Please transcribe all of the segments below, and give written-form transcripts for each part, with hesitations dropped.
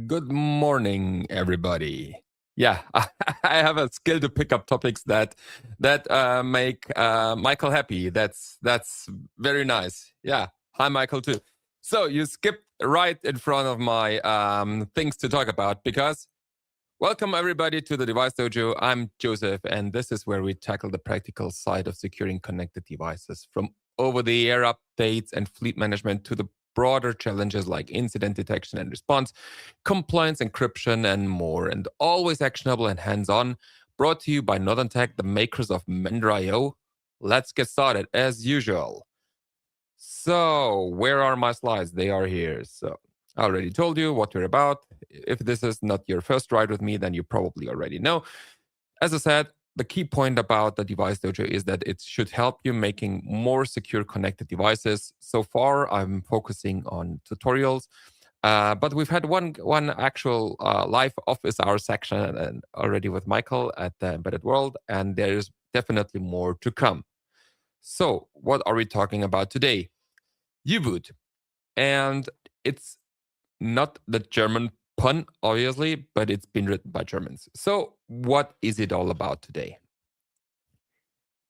Good morning, everybody. Yeah, I have a skill to pick up topics that make Michael happy. That's very nice. Yeah, hi Michael too. So you skipped right in front of my things to talk about because welcome everybody to the Device Dojo. I'm Joseph, and this is where we tackle the practical side of securing connected devices, from over-the-air updates and fleet management to the broader challenges like incident detection and response, compliance, encryption, and more, and always actionable and hands-on. Brought to you by Northern Tech, the makers of Mender.io. Let's get started as usual. So, where are my slides? They are here. So, I already told you what we're about. If this is not your first ride with me, then you probably already know. As I said, the key point about the Device Dojo is that it should help you making more secure connected devices. So far, I'm focusing on tutorials, but we've had one actual live office hour section and already with Michael at the Embedded World, and there's definitely more to come. So, what are we talking about today? U-boot, and it's not the German pun, obviously, but it's been written by Germans. So, what is it all about today?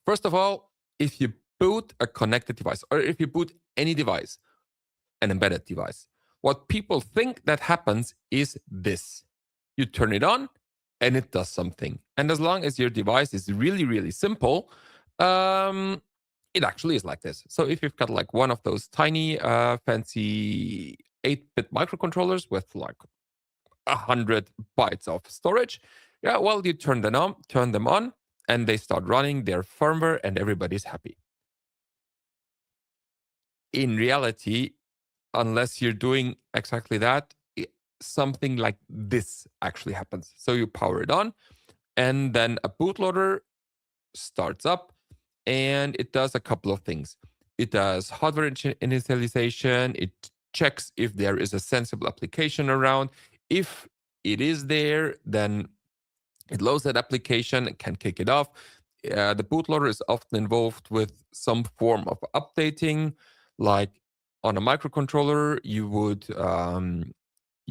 First of all, if you boot a connected device, or if you boot any device, an embedded device, what people think that happens is this. You turn it on and it does something. And as long as your device is really, really simple, it actually is like this. So if you've got like one of those tiny, fancy 8-bit microcontrollers with like 100 bytes of storage, yeah, well, you turn them on, and they start running their firmware, and everybody's happy. In reality, unless you're doing exactly that, something like this actually happens. So you power it on, and then a bootloader starts up, and it does a couple of things. It does hardware initialization. It checks if there is a sensible application around. If it is there, then it loads that application and can kick it off. The bootloader is often involved with some form of updating, like on a microcontroller, you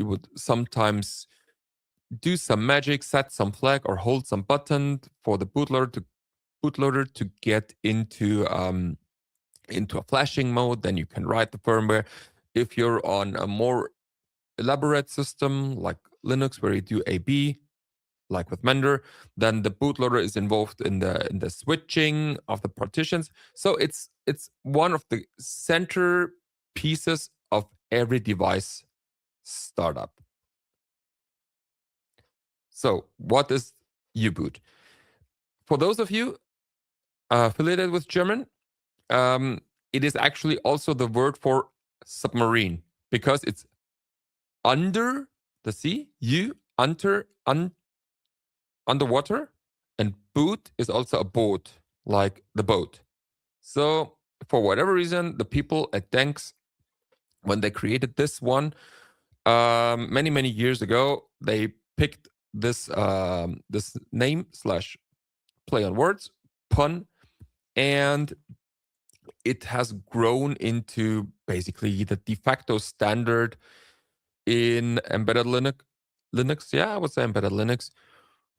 would sometimes do some magic, set some flag, or hold some button for the bootloader to get into a flashing mode. Then you can write the firmware. If you're on a more elaborate system like Linux, where you do AB, like with Mender, then the bootloader is involved in the switching of the partitions. So it's one of the center pieces of every device startup. So what is U-boot? For those of you affiliated with German, it is actually also the word for submarine, because it's under the sea, underwater, and boot is also a boat, like the boat. So for whatever reason, the people at Denks, when they created this one many years ago, they picked this this name / play on words, pun, and it has grown into basically the de facto standard in embedded Linux. Yeah, I would say embedded Linux,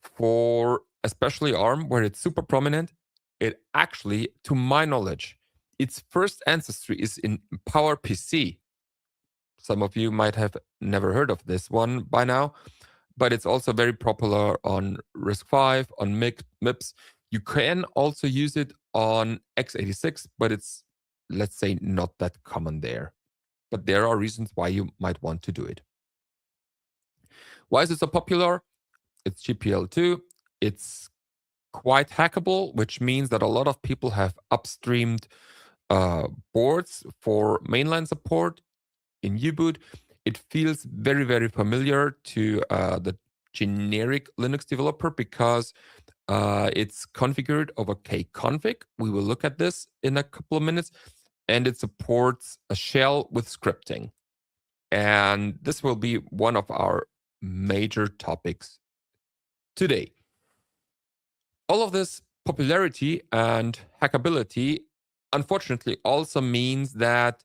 for especially ARM, where it's super prominent. It actually, to my knowledge, its first ancestry is in PowerPC. Some of you might have never heard of this one by now, but it's also very popular on RISC-V, on MIPS. You can also use it on x86, but it's, let's say, not that common there. But there are reasons why you might want to do it. Why is it so popular? It's GPL2. It's quite hackable, which means that a lot of people have upstreamed boards for mainline support in U-boot. It feels very familiar to the generic Linux developer, because it's configured over kconfig. We will look at this in a couple of minutes. And it supports a shell with scripting. And this will be one of our major topics today. All of this popularity and hackability, unfortunately, also means that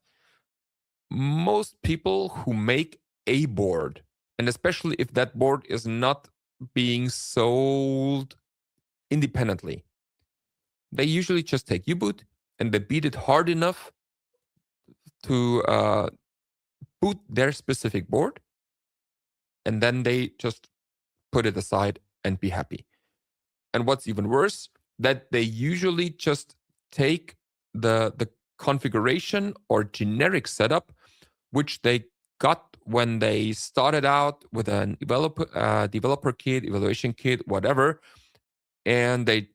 most people who make a board And especially if that board is not being sold independently. They usually just take U-boot and they beat it hard enough to boot their specific board, and then they just put it aside and be happy. And what's even worse, that they usually just take the configuration or generic setup, which they got when they started out with a developer kit, evaluation kit, whatever, and they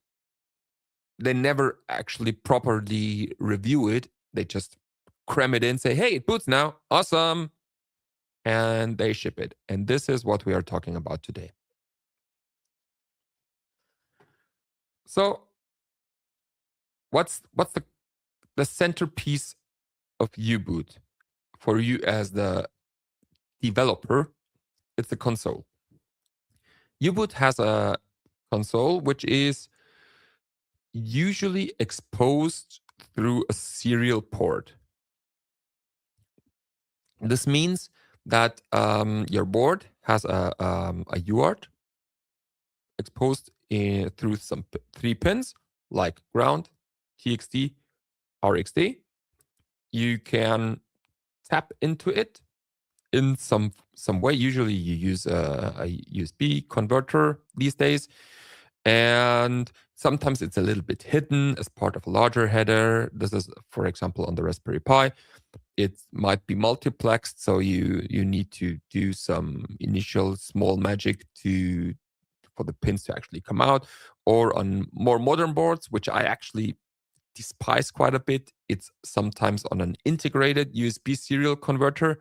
never actually properly review it. They just cram it in, say, hey, it boots now, awesome, and they ship it. And this is what we are talking about today. So what's the centerpiece of U-boot for you as the developer? It's the console. U-boot has a console which is usually exposed through a serial port. This means that your board has a UART exposed through some 3 pins like ground, TXT, RXD. You can tap into it in some way. Usually you use a USB converter these days, and sometimes it's a little bit hidden as part of a larger header. This is, for example, on the Raspberry Pi. It might be multiplexed, so you need to do some initial small magic for the pins to actually come out. Or on more modern boards, which I actually despise quite a bit, it's sometimes on an integrated USB serial converter.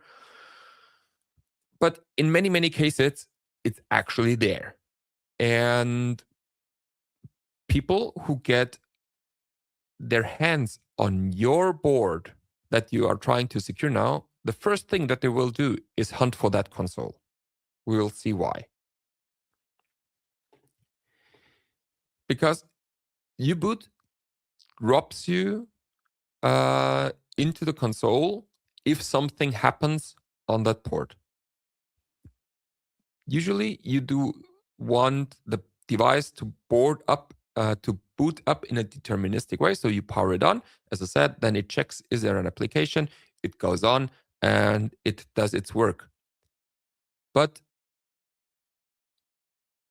But in many, many cases, it's actually there. And people who get their hands on your board that you are trying to secure now, the first thing that they will do is hunt for that console. We will see why. Because U-boot drops you into the console if something happens on that port. Usually you do want the device to boot up in a deterministic way. So you power it on, as I said, then it checks, is there an application? It goes on and it does its work. But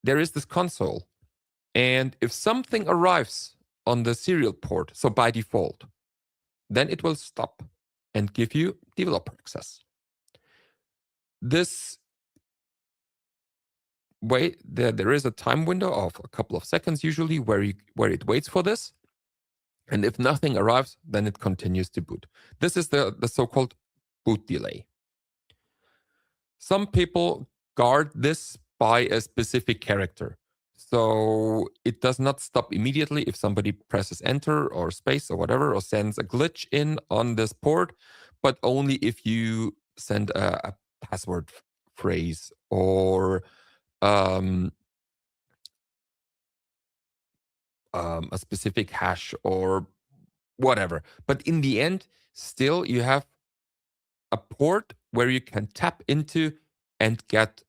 there is this console. And if something arrives on the serial port, so by default, then it will stop and give you developer access. This way, there is a time window of a couple of seconds usually where it waits for this. And if nothing arrives, then it continues to boot. This is the so-called boot delay. Some people guard this by a specific character. So it does not stop immediately if somebody presses enter or space or whatever, or sends a glitch in on this port, but only if you send a password phrase or a specific hash or whatever. But in the end, still you have a port where you can tap into and get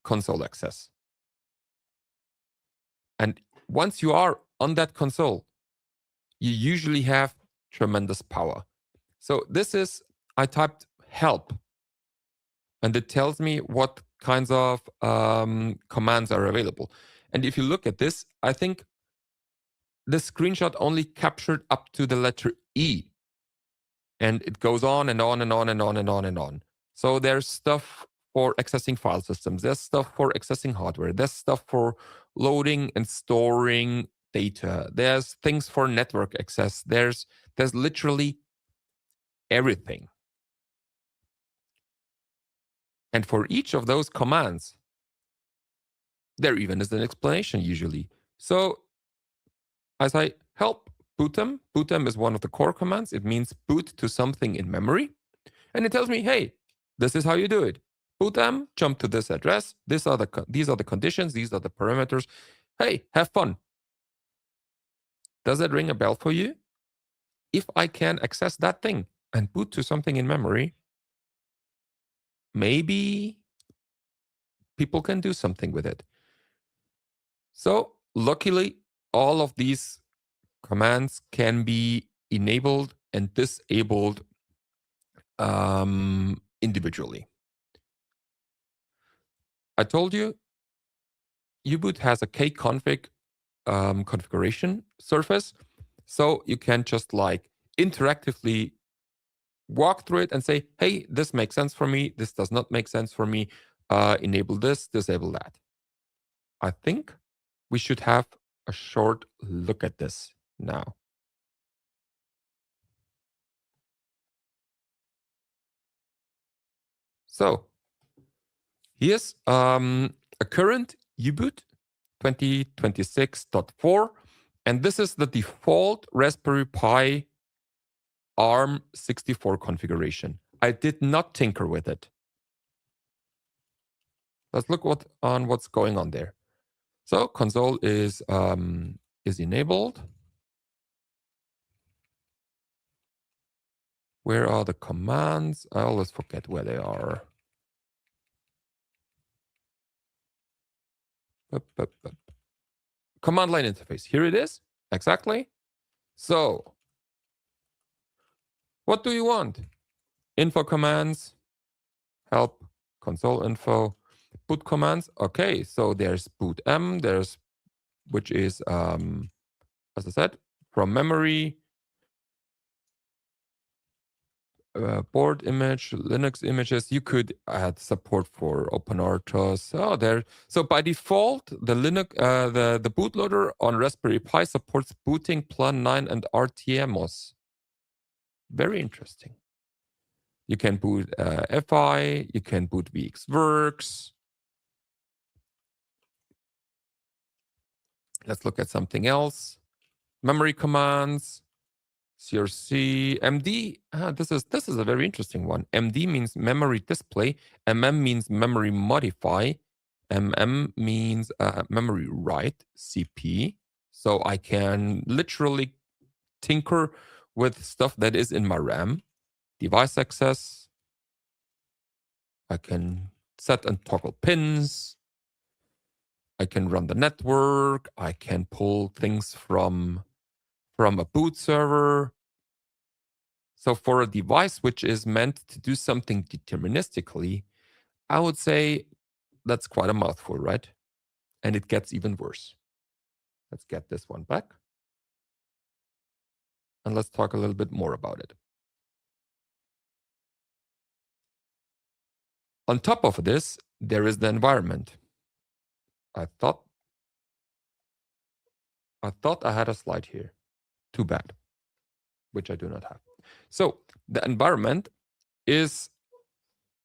console access. And once you are on that console, you usually have tremendous power. So this is, I typed help, and it tells me what kinds of commands are available. And if you look at this, I think the screenshot only captured up to the letter E. And it goes on and on and on and on and on and on. So there's stuff for accessing file systems. There's stuff for accessing hardware. There's stuff for loading and storing data. There's things for network access. There's literally everything. And for each of those commands, there even is an explanation usually. So as I help bootem is one of the core commands. It means boot to something in memory. And it tells me, hey, this is how you do it. Bootem, jump to this address. These are the conditions. These are the parameters. Hey, have fun. Does that ring a bell for you? If I can access that thing and boot to something in memory, maybe people can do something with it. So luckily, all of these commands can be enabled and disabled individually. I told you, U-boot has a kconfig configuration surface. So you can just like interactively walk through it and say, hey, this makes sense for me. This does not make sense for me. Enable this, disable that. I think we should have a short look at this now. So here's a current U-boot 2026.4, and this is the default Raspberry Pi ARM64 configuration. I did not tinker with it. Let's look on what's going on there. So console is enabled. Where are the commands? I always forget where they are. Command line interface. Here it is. Exactly. So what do you want? Info commands, help, console info, boot commands. Okay, so there's boot M, there's, which is, as I said, from memory, board image, Linux images. You could add support for OpenRTOS. Oh, there. So by default, the Linux, the bootloader on Raspberry Pi supports booting Plan 9 and RTMOS. Very interesting. You can boot FI. You can boot VxWorks. Let's look at something else. Memory commands. CRC, MD. This is a very interesting one. MD means memory display. MM means memory modify. MM means memory write. CP. So I can literally tinker with stuff that is in my RAM. Device access. I can set and toggle pins. I can run the network. I can pull things from a boot server. So for a device which is meant to do something deterministically, I would say that's quite a mouthful, right? And it gets even worse. Let's get this one back. And let's talk a little bit more about it. On top of this, there is the environment. I thought I had a slide here. Too bad, which I do not have. So the environment is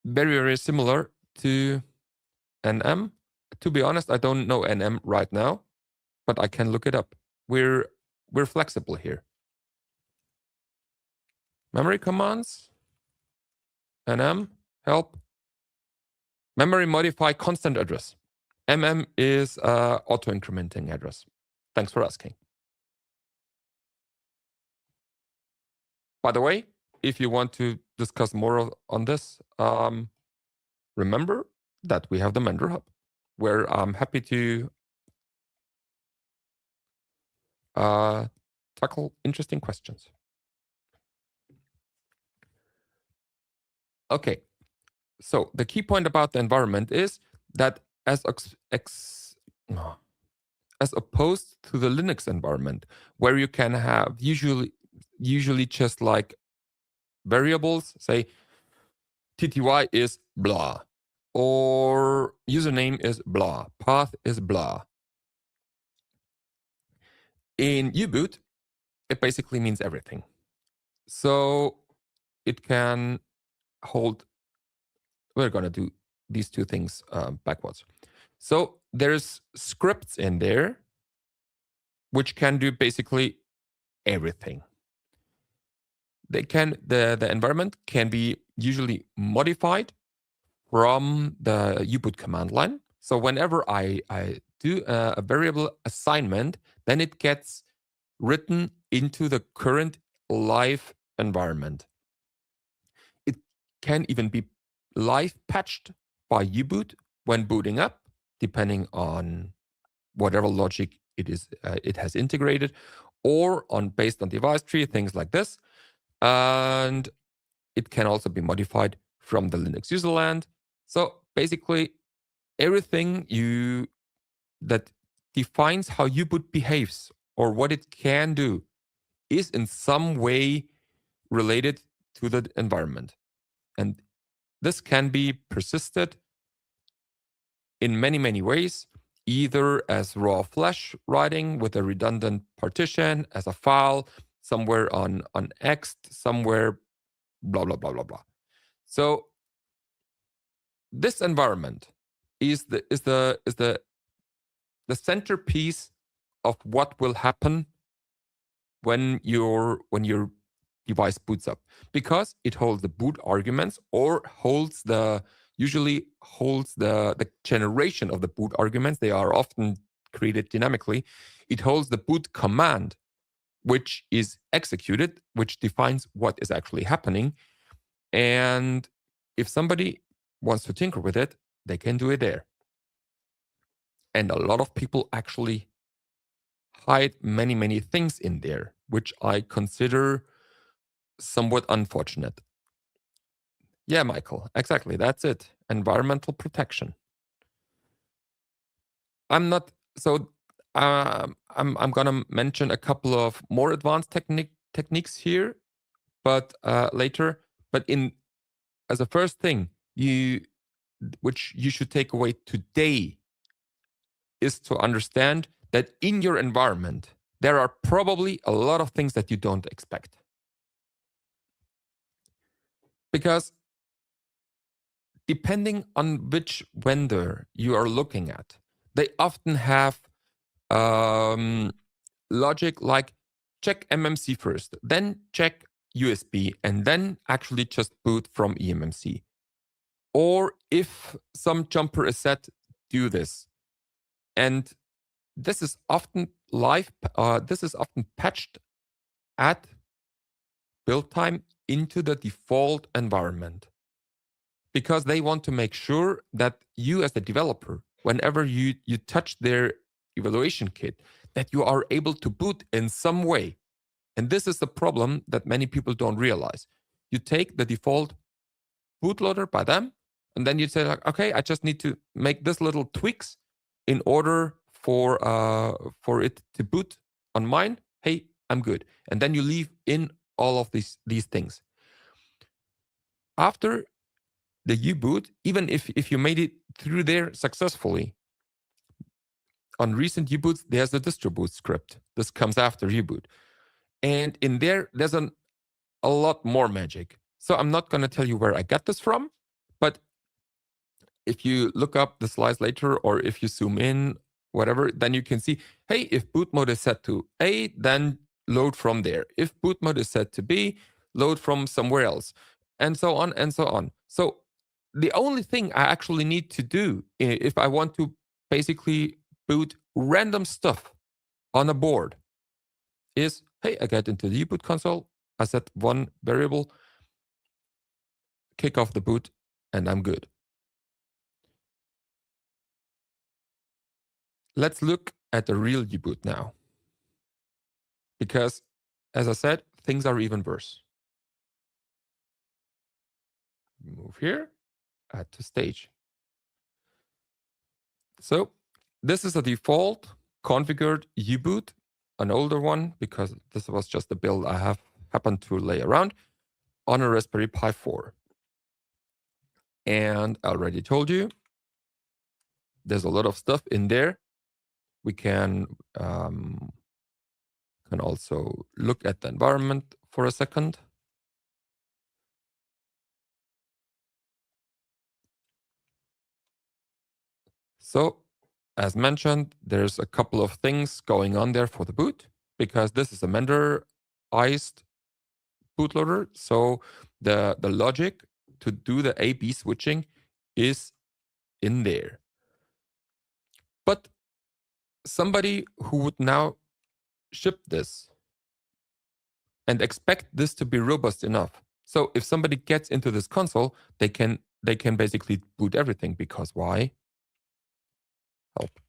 very, very similar to NM. To be honest, I don't know NM right now, but I can look it up. We're flexible here. Memory commands, NM, help. Memory modify constant address. MM is auto-incrementing address. Thanks for asking. By the way, if you want to discuss more on this, remember that we have the Mender Hub, where I'm happy to tackle interesting questions. Okay, so the key point about the environment is that as opposed to the Linux environment, where you can have usually just like variables, say TTY is blah, or username is blah, path is blah. In U-boot, it basically means everything. So it can hold, we're going to do these two things backwards. So there's scripts in there which can do basically everything. They can, the environment can be usually modified from the U-boot command line. So whenever I do a variable assignment, then it gets written into the current live environment. It can even be live patched by U-boot when booting up, depending on whatever logic it has integrated, or based on device tree, things like this. And it can also be modified from the Linux userland. So basically, everything that defines how U-boot behaves or what it can do is in some way related to the environment. And this can be persisted in many, many ways, either as raw flash writing with a redundant partition, as a file, somewhere on X, somewhere, blah, blah, blah, blah, blah. So this environment is the centerpiece of what will happen when your device boots up, because it holds the boot arguments or usually holds the generation of the boot arguments. They are often created dynamically. It holds the boot command, which is executed, which defines what is actually happening. And if somebody wants to tinker with it, they can do it there. And a lot of people actually hide many, many things in there, which I consider somewhat unfortunate. Yeah, Michael, exactly. That's it. Environmental protection. I'm gonna mention a couple of more advanced techniques here, but later. But as a first thing, which you should take away today, is to understand that in your environment there are probably a lot of things that you don't expect. Because depending on which vendor you are looking at, they often have logic like check MMC first, then check USB, and then actually just boot from eMMC. Or if some jumper is set, do this. And this is often patched at build time into the default environment, because they want to make sure that you as the developer, whenever you touch their evaluation kit, that you are able to boot in some way. And this is the problem that many people don't realize. You take the default bootloader by them, and then you say like, okay, I just need to make this little tweaks in order for it to boot on mine. Hey, I'm good. And then you leave in all of these things. After the U-boot, even if you made it through there successfully, on recent U-boots, there's a distro boot script. This comes after U-boot. And in there's a lot more magic. So I'm not going to tell you where I got this from, but if you look up the slides later, or if you zoom in, whatever, then you can see, hey, if boot mode is set to A, then load from there. If boot mode is set to B, load from somewhere else, and so on and so on. So the only thing I actually need to do if I want to basically boot random stuff on a board is, hey, I get into the U-boot console, I set one variable, kick off the boot, and I'm good. Let's look at the real U-boot now. Because, as I said, things are even worse. Move here, add to stage. So this is a default configured U-boot, an older one, because this was just the build I happened to lay around on a Raspberry Pi 4. And I already told you, there's a lot of stuff in there. We can also look at the environment for a second. So, as mentioned, there's a couple of things going on there for the boot, because this is a mentorized bootloader. So the logic to do the A/B switching is in there. But somebody who would now ship this and expect this to be robust enough. So if somebody gets into this console, they can basically boot everything, because why? help.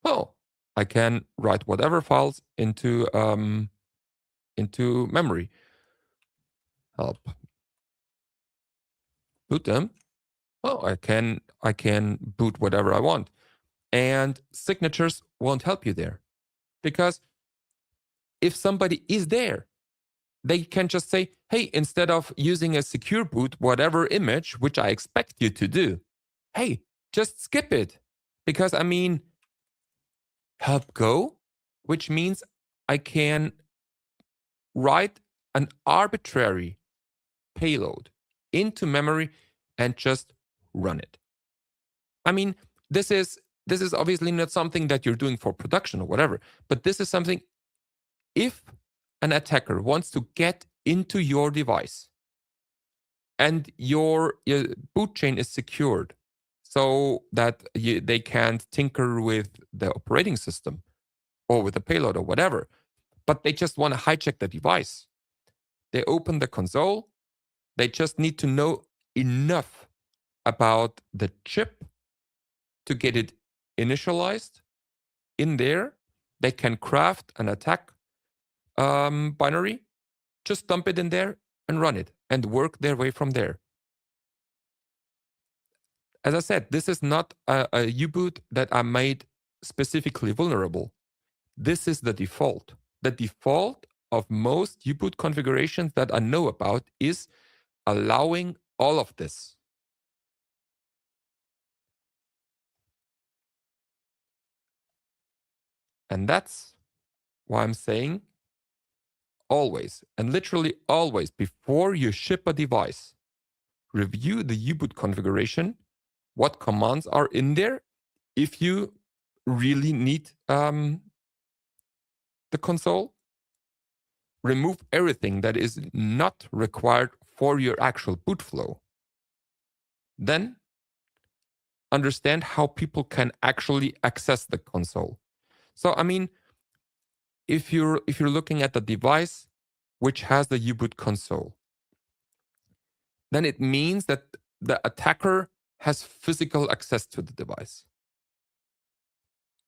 Oh, I can write whatever files into memory. Help. Boot them. Oh, I can boot whatever I want. And signatures won't help you there. Because if somebody is there, they can just say, hey, instead of using a secure boot, whatever image, which I expect you to do, hey, just skip it. Because I mean, help go, which means I can write an arbitrary payload into memory and just run it. I mean, this is obviously not something that you're doing for production or whatever, but this is something, if an attacker wants to get into your device and your boot chain is secured so that they can't tinker with the operating system or with the payload or whatever, but they just want to hijack the device. They open the console. They just need to know enough about the chip to get it initialized in there. They can craft an attack binary, just dump it in there and run it and work their way from there. As I said, this is not a U-boot that I made specifically vulnerable. This is the default. The default of most U-boot configurations that I know about is allowing all of this. And that's why I'm saying always, and literally always, before you ship a device, review the U-boot configuration, what commands are in there, if you really need the console. Remove everything that is not required for your actual boot flow. Then understand how people can actually access the console. So, I mean, if you're looking at the device which has the U-boot console, then it means that the attacker has physical access to the device.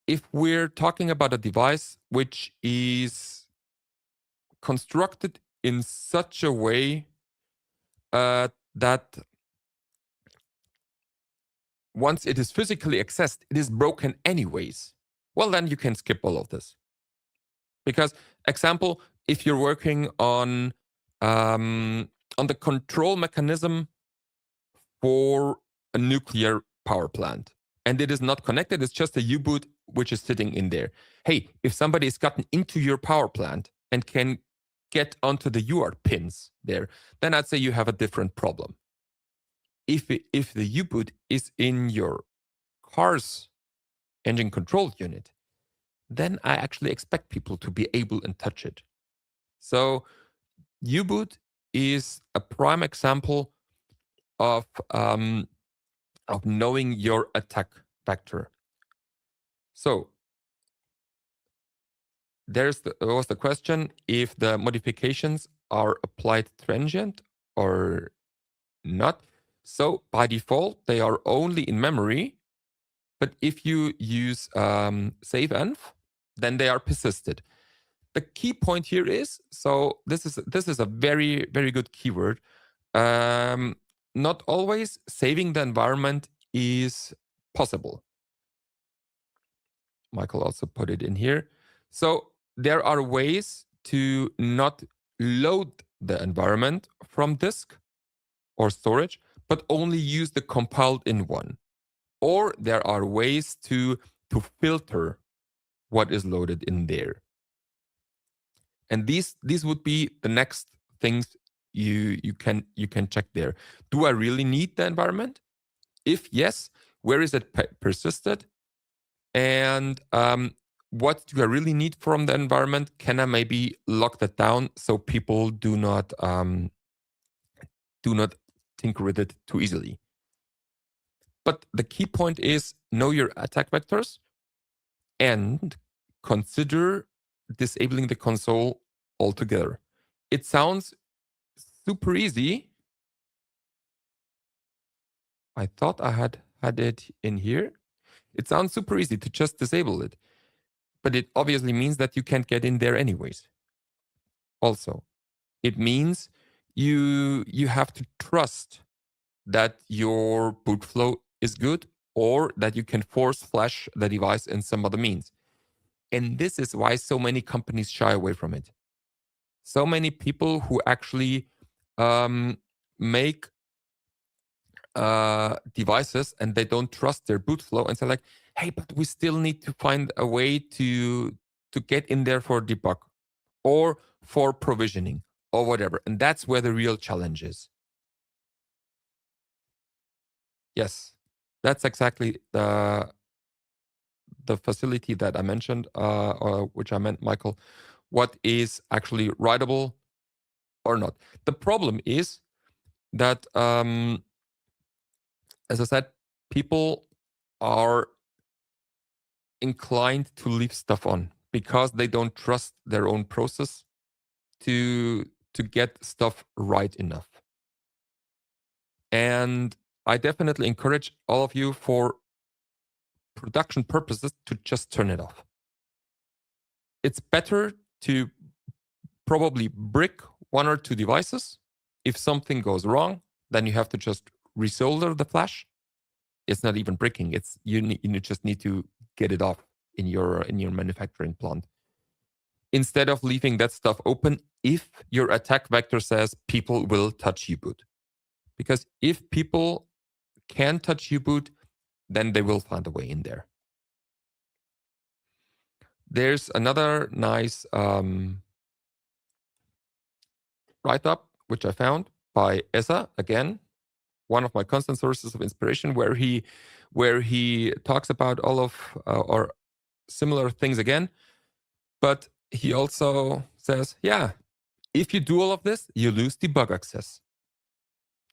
If we're talking about a device which is constructed in such a way that once it is physically accessed, it is broken anyways, well, then you can skip all of this. Because, example, if you're working on the control mechanism for a nuclear power plant, and it is not connected, it's just a U-boot which is sitting in there. Hey, if somebody has gotten into your power plant and can get onto the UART pins there, then I'd say you have a different problem. If the U-boot is in your car's engine control unit, then I actually expect people to be able and touch it. So U-boot is a prime example of knowing your attack vector. So there was the question if the modifications are applied transient or not. So by default, they are only in memory. But if you use saveenv, then they are persisted. The key point here is, so this is a very, very good keyword. Not always saving the environment is possible. Michael also put it in here. So there are ways to not load the environment from disk or storage, but only use the compiled in one. Or there are ways to filter what is loaded in there. And these would be the next things you can check there. Do I really need the environment? If yes, where is it persisted? And what do I really need from the environment? Can I maybe lock that down so people do not tinker with it too easily? But the key point is know your attack vectors and consider disabling the console altogether. It sounds super easy. I thought I had had it in here. It sounds super easy to just disable it, but it obviously means that you can't get in there anyways. Also, it means you have to trust that your boot flow is good or that you can force flash the device in some other means. And this is why so many companies shy away from it. So many people who actually make devices and they don't trust their boot flow and say like, hey, but we still need to find a way to get in there for debug or for provisioning or whatever. And that's where the real challenge is. Yes, that's exactly the facility that I mentioned, or which I meant, Michael. What is actually writable or not? The problem is that, as I said, people are inclined to leave stuff on because they don't trust their own process to get stuff right enough. And I definitely encourage all of you for production purposes to just turn it off. It's better to probably brick one or two devices. If something goes wrong, then you have to just resolder the flash. It's not even bricking. It's you just need to get it off in your manufacturing plant. Instead of leaving that stuff open if your attack vector says people will touch U-boot. Because if people can touch U-boot, then they will find a way in there. There's another nice write-up, which I found by Esa, again, one of my constant sources of inspiration, where he talks about all of or similar things again. But he also says, yeah, if you do all of this, you lose debug access.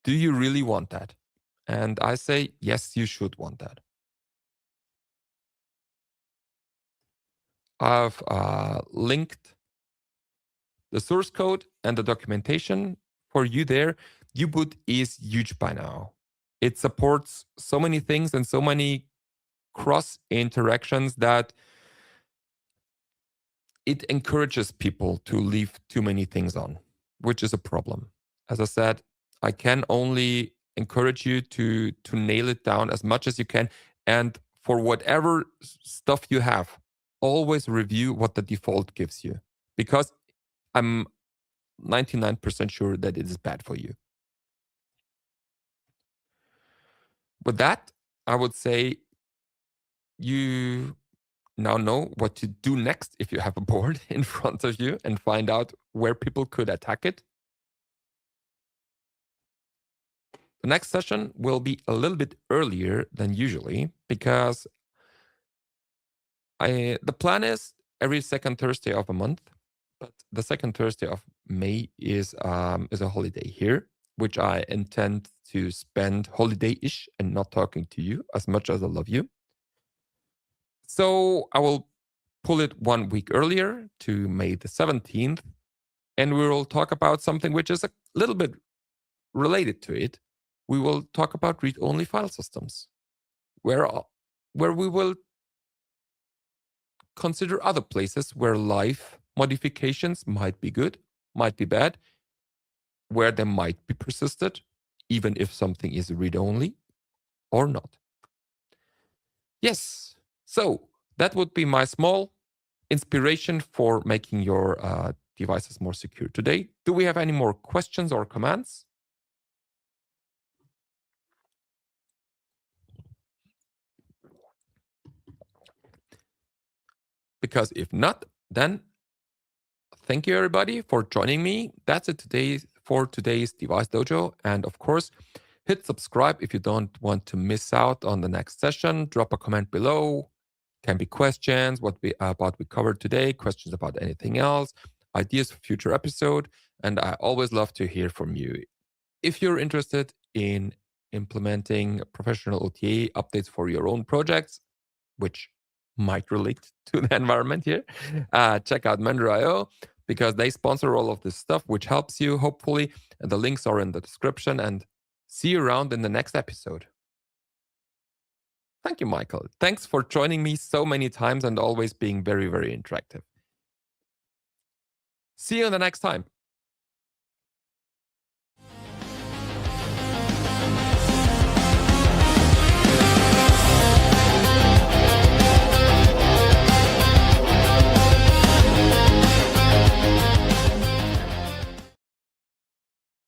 Do you really want that? And I say, yes, you should want that. I've linked the source code and the documentation for you there. U-boot is huge by now. It supports so many things and so many cross interactions that it encourages people to leave too many things on, which is a problem. As I said, I can only encourage you to nail it down as much as you can. And for whatever stuff you have, always review what the default gives you, because I'm 99% sure that it is bad for you. With that, I would say you now know what to do next if you have a board in front of you and find out where people could attack it. The next session will be a little bit earlier than usually because the plan is every second Thursday of a month, but the second Thursday of May is a holiday here, which I intend to spend holiday-ish and not talking to you as much as I love you. So I will pull it 1 week earlier to May the 17th, and we will talk about something which is a little bit related to it. We will talk about read-only file systems, where we will consider other places where live modifications might be good, might be bad, where they might be persisted, even if something is read-only or not. Yes, so that would be my small inspiration for making your devices more secure today. Do we have any more questions or comments? Because if not, then thank you everybody for joining me. That's it for today's DeviceDojo. And of course, hit subscribe if you don't want to miss out on the next session. Drop a comment below. Can be questions, what we covered today, questions about anything else, ideas for future episode. And I always love to hear from you. If you're interested in implementing professional OTA updates for your own projects, which might relate to the environment here, check out Mender.io because they sponsor all of this stuff, which helps you, hopefully. And the links are in the description. And see you around in the next episode. Thank you, Michael. Thanks for joining me so many times and always being very, very interactive. See you the next time.